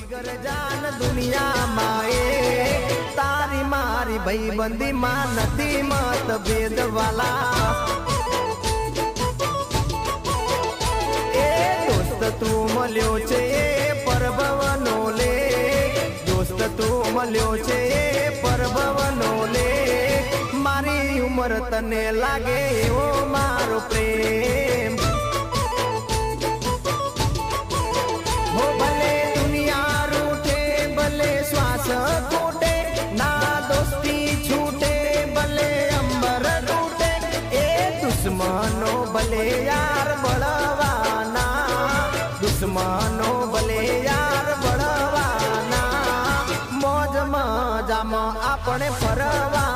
જીગર જાન દુનિયા માએ તારી મારી ભાઈબંધી માં નથી મતભેદ વાલા એ દોસ્ત તું મળ્યો છે પરભવનો લે દોસ્ત તું મળ્યો છે પરભવનો લે મારી ઉંમર તને લાગે એવો મારો પ્રેમ હો ભલે દુનિયા રૂઠે ભલે શ્વાસ ખૂટે ના દોસ્તી છૂટે ભલે અંબર રૂઠે એ દુશ્મનો ભલે યાર બળવાના દુશ્મનો ભલે યાર બળવાના મોજ મજામાં આપણે ફરવા